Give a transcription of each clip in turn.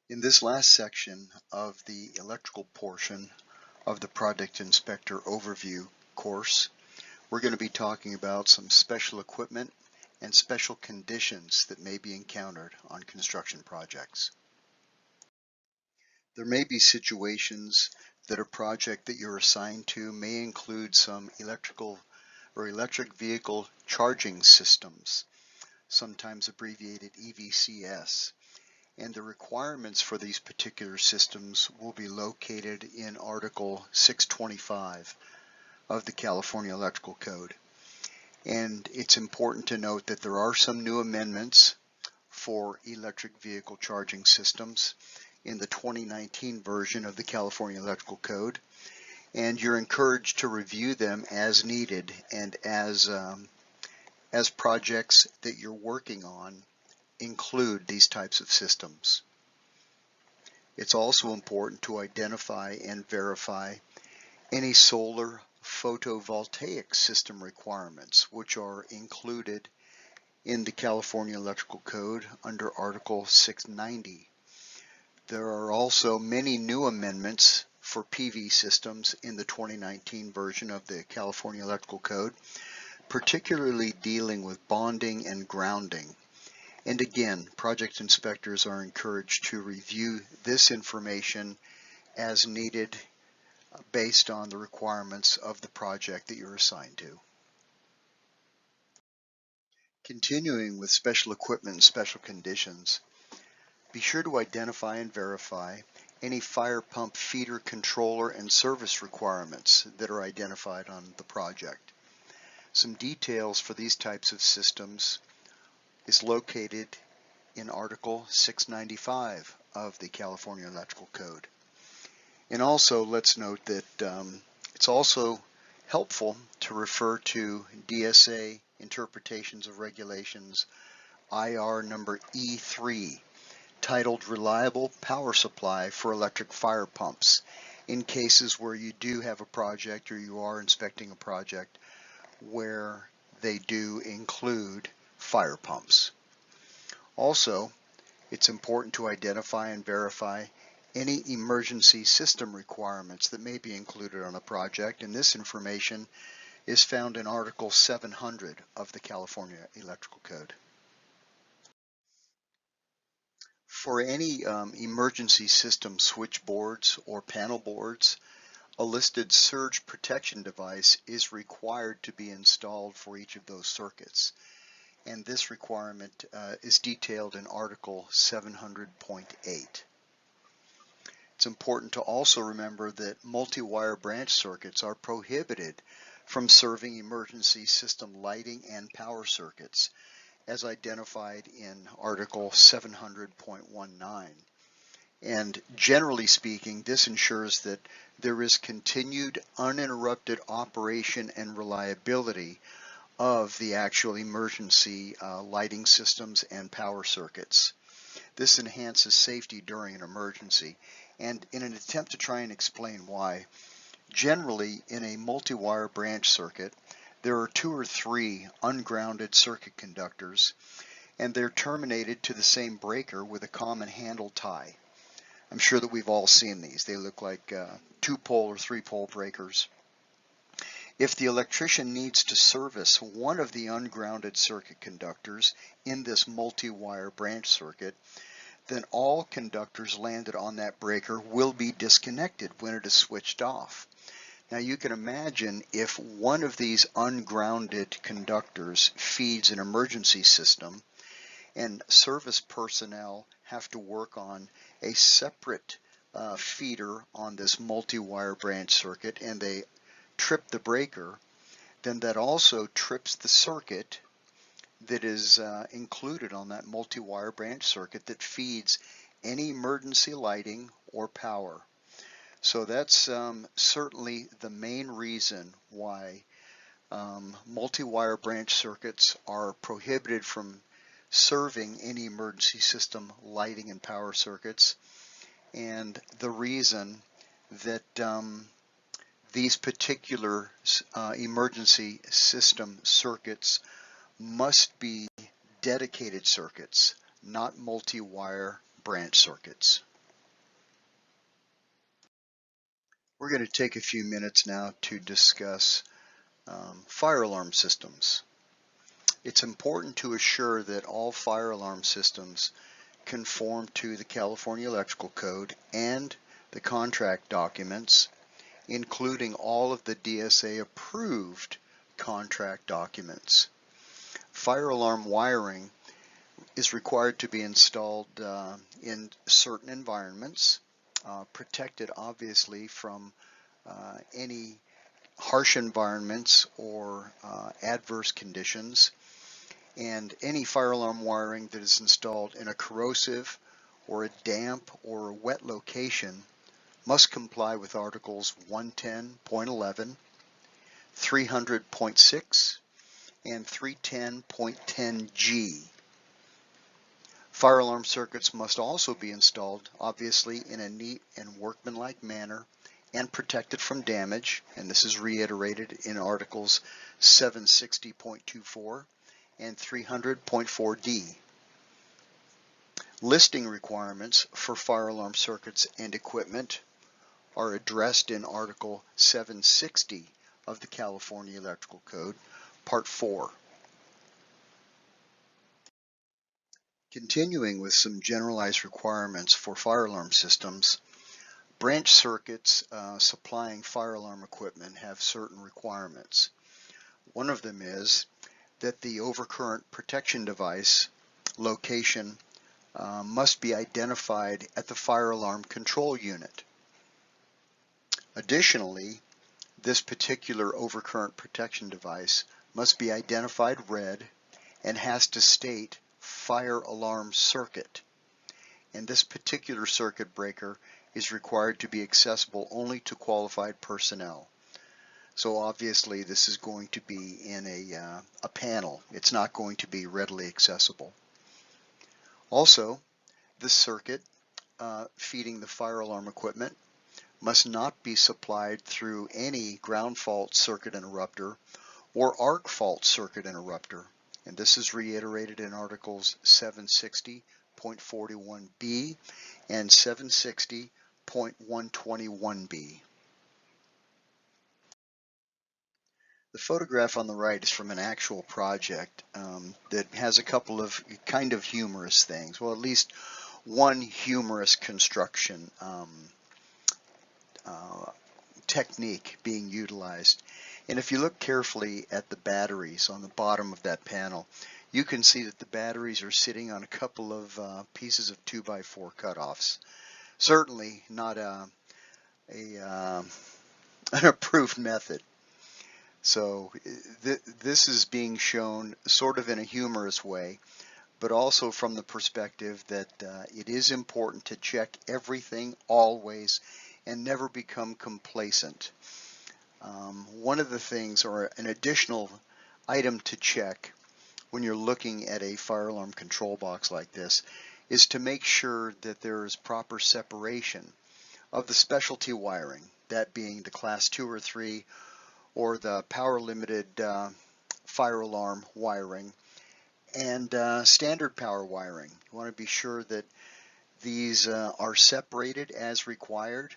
In this last section of the electrical portion of the Project Inspector Overview course, we're going to be talking about some special equipment and special conditions that may be encountered on construction projects. There may be situations that a project that you're assigned to may include some electrical or electric vehicle charging systems, sometimes abbreviated EVCS. And the requirements for these particular systems will be located in Article 625 of the California Electrical Code. And it's important to note that there are some new amendments for electric vehicle charging systems in the 2019 version of the California Electrical Code. And you're encouraged to review them as needed and as projects that you're working on include these types of systems. It's also important to identify and verify any solar photovoltaic system requirements which are included in the California Electrical Code under Article 690. There are also many new amendments for PV systems in the 2019 version of the California Electrical Code, particularly dealing with bonding and grounding. And again, project inspectors are encouraged to review this information as needed based on the requirements of the project that you're assigned to. Continuing with special equipment and special conditions, be sure to identify and verify any fire pump feeder controller and service requirements that are identified on the project. Some details for these types of systems is located in Article 695 of the California Electrical Code. And also let's note that it's also helpful to refer to DSA Interpretations of Regulations IR number E3 titled Reliable Power Supply for Electric Fire Pumps in cases where you do have a project or you are inspecting a project where they do include fire pumps. Also, it's important to identify and verify any emergency system requirements that may be included on a project, and this information is found in Article 700 of the California Electrical Code. For any emergency system switchboards or panel boards, a listed surge protection device is required to be installed for each of those circuits. And this requirement is detailed in Article 700.8. It's important to also remember that multi-wire branch circuits are prohibited from serving emergency system lighting and power circuits, as identified in Article 700.19. And generally speaking, this ensures that there is continued uninterrupted operation and reliability of the actual emergency lighting systems and power circuits. This enhances safety during an emergency. And in an attempt to try and explain why, generally in a multi-wire branch circuit, there are 2 or 3 ungrounded circuit conductors, and they're terminated to the same breaker with a common handle tie. I'm sure that we've all seen these. They look like 2-pole or 3-pole breakers. If the electrician needs to service one of the ungrounded circuit conductors in this multi-wire branch circuit, then all conductors landed on that breaker will be disconnected when it is switched off. Now you can imagine if one of these ungrounded conductors feeds an emergency system and service personnel have to work on a separate feeder on this multi-wire branch circuit and they trip the breaker, then that also trips the circuit that is included on that multi-wire branch circuit that feeds any emergency lighting or power. So that's certainly the main reason why multi-wire branch circuits are prohibited from serving any emergency system lighting and power circuits, and the reason that these particular emergency system circuits must be dedicated circuits, not multi-wire branch circuits. We're going to take a few minutes now to discuss fire alarm systems. It's important to assure that all fire alarm systems conform to the California Electrical Code and the contract documents, including all of the DSA approved contract documents. Fire alarm wiring is required to be installed in certain environments, protected obviously from any harsh environments or adverse conditions, and any fire alarm wiring that is installed in a corrosive or a damp or a wet location must comply with Articles 110.11, 300.6, and 310.10G. Fire alarm circuits must also be installed, obviously, in a neat and workmanlike manner and protected from damage, and this is reiterated in Articles 760.24 and 300.4D. Listing requirements for fire alarm circuits and equipment are addressed in Article 760 of the California Electrical Code, Part 4. Continuing with some generalized requirements for fire alarm systems, branch circuits supplying fire alarm equipment have certain requirements. One of them is that the overcurrent protection device location must be identified at the fire alarm control unit. Additionally, this particular overcurrent protection device must be identified red and has to state fire alarm circuit. And this particular circuit breaker is required to be accessible only to qualified personnel. So obviously this is going to be in a panel. It's not going to be readily accessible. Also, this circuit feeding the fire alarm equipment must not be supplied through any ground fault circuit interrupter or arc fault circuit interrupter. And this is reiterated in Articles 760.41b and 760.121b. The photograph on the right is from an actual project that has a couple of kind of humorous things. Well, at least one humorous construction technique being utilized. And if you look carefully at the batteries on the bottom of that panel, you can see that the batteries are sitting on a couple of pieces of 2x4 cutoffs. Certainly not an approved method. So this is being shown sort of in a humorous way, but also from the perspective that it is important to check everything always and never become complacent. One of the things, or an additional item to check when you're looking at a fire alarm control box like this, is to make sure that there is proper separation of the specialty wiring, that being the class 2 or 3 or the power limited fire alarm wiring, and standard power wiring. You want to be sure that these are separated as required,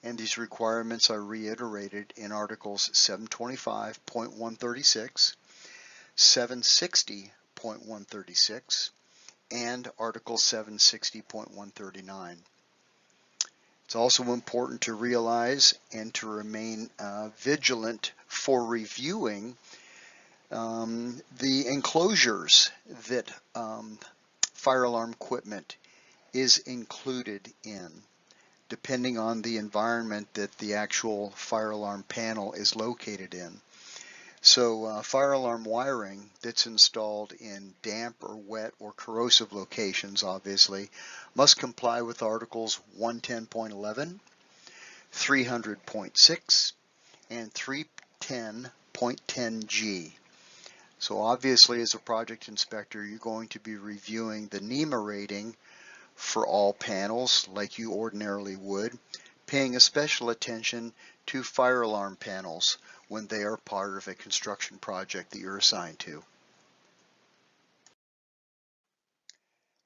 and these requirements are reiterated in Articles 725.136, 760.136, and Article 760.139. It's also important to realize and to remain vigilant for reviewing the enclosures that fire alarm equipment is included in, depending on the environment that the actual fire alarm panel is located in. So fire alarm wiring that's installed in damp or wet or corrosive locations, obviously, must comply with Articles 110.11, 300.6, and 310.10G. So obviously, as a project inspector, you're going to be reviewing the NEMA rating for all panels like you ordinarily would, paying a special attention to fire alarm panels when they are part of a construction project that you're assigned to.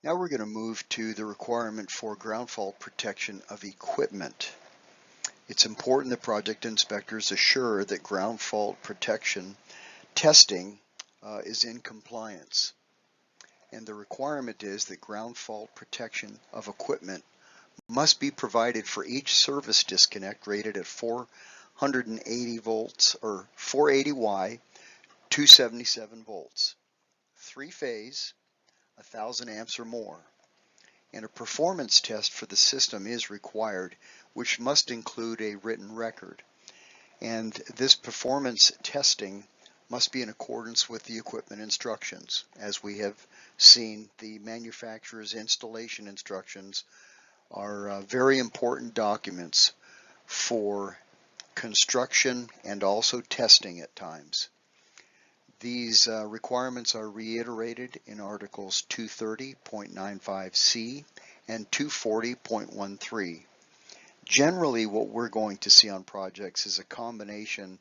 Now we're going to move to the requirement for ground fault protection of equipment. It's important that project inspectors assure that ground fault protection testing is in compliance. And the requirement is that ground fault protection of equipment must be provided for each service disconnect rated at 480 volts or 480Y, 277 volts, 3-phase, 1,000 amps or more. And a performance test for the system is required, which must include a written record. And this performance testing must be in accordance with the equipment instructions. As we have seen, the manufacturer's installation instructions are very important documents for construction and also testing at times. These requirements are reiterated in Articles 230.95C and 240.13. Generally, what we're going to see on projects is a combination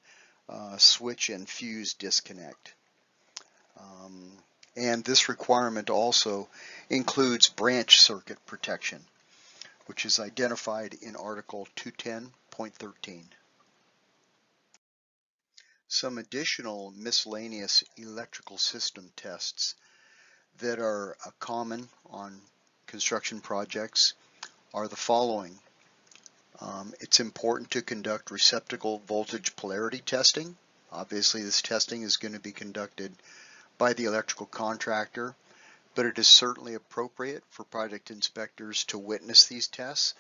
switch and fuse disconnect. And this requirement also includes branch circuit protection, which is identified in Article 210.13. Some additional miscellaneous electrical system tests that are common on construction projects are the following. It's important to conduct receptacle voltage polarity testing. Obviously, this testing is going to be conducted by the electrical contractor, but it is certainly appropriate for project inspectors to witness these tests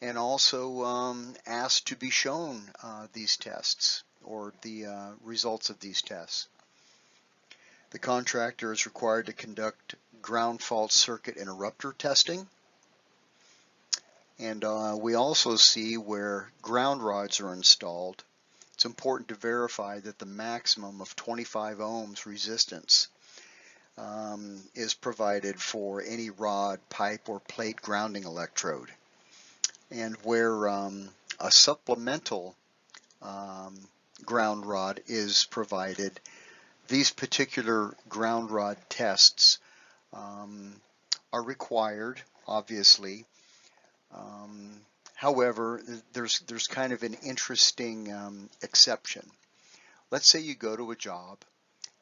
and also ask to be shown these tests or the results of these tests. The contractor is required to conduct ground fault circuit interrupter testing. And we also see where ground rods are installed. It's important to verify that the maximum of 25 ohms resistance is provided for any rod, pipe, or plate grounding electrode. And where a supplemental ground rod is provided, these particular ground rod tests are required, obviously. However, there's kind of an interesting exception. Let's say you go to a job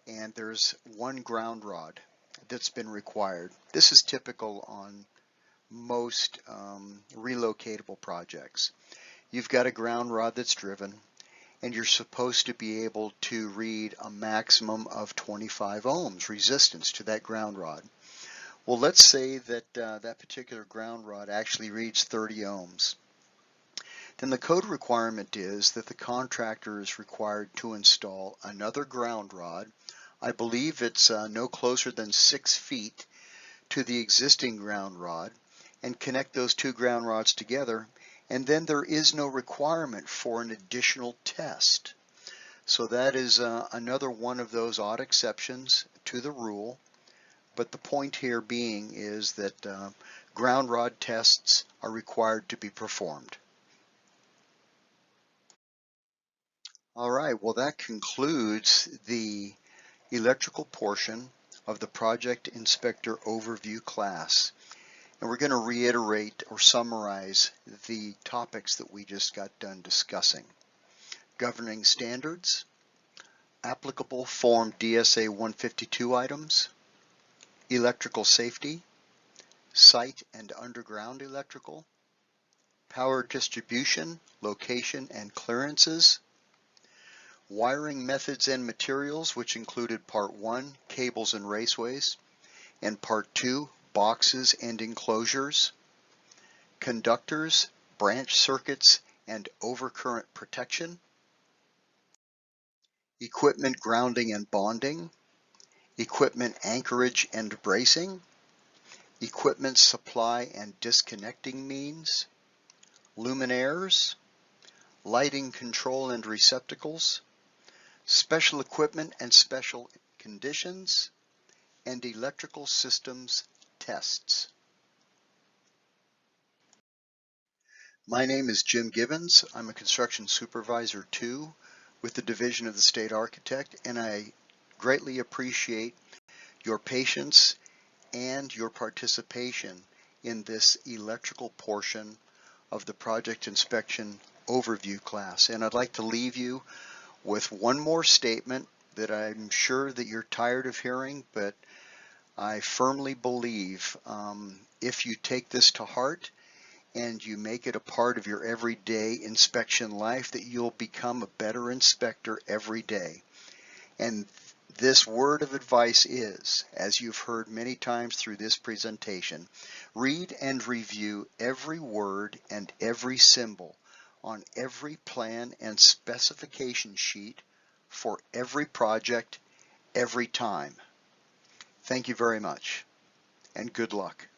and there's one ground rod that's been required. This is typical on most relocatable projects. You've got a ground rod that's driven and you're supposed to be able to read a maximum of 25 ohms resistance to that ground rod. Well, let's say that that particular ground rod actually reads 30 ohms. Then the code requirement is that the contractor is required to install another ground rod. I believe it's no closer than 6 feet to the existing ground rod and connect those two ground rods together, and then there is no requirement for an additional test. So that is another one of those odd exceptions to the rule. But the point here being is that ground rod tests are required to be performed. All right, well, that concludes the electrical portion of the Project Inspector Overview class. And we're going to reiterate or summarize the topics that we just got done discussing. Governing standards, applicable Form DSA 152 items, electrical safety, site and underground electrical, power distribution, location and clearances, wiring methods and materials, which included Part 1, cables and raceways, and Part 2, boxes and enclosures, conductors, branch circuits, and overcurrent protection, equipment grounding and bonding, equipment anchorage and bracing, equipment supply and disconnecting means, luminaires, lighting control and receptacles, special equipment and special conditions, and electrical systems tests. My name is Jim Gibbons. I'm a Construction Supervisor 2 with the Division of the State Architect, and I greatly appreciate your patience and your participation in this electrical portion of the Project Inspection Overview class. And I'd like to leave you with one more statement that I'm sure that you're tired of hearing, but I firmly believe if you take this to heart and you make it a part of your everyday inspection life, that you'll become a better inspector every day. And this word of advice is, as you've heard many times through this presentation, read and review every word and every symbol on every plan and specification sheet for every project, every time. Thank you very much, and good luck.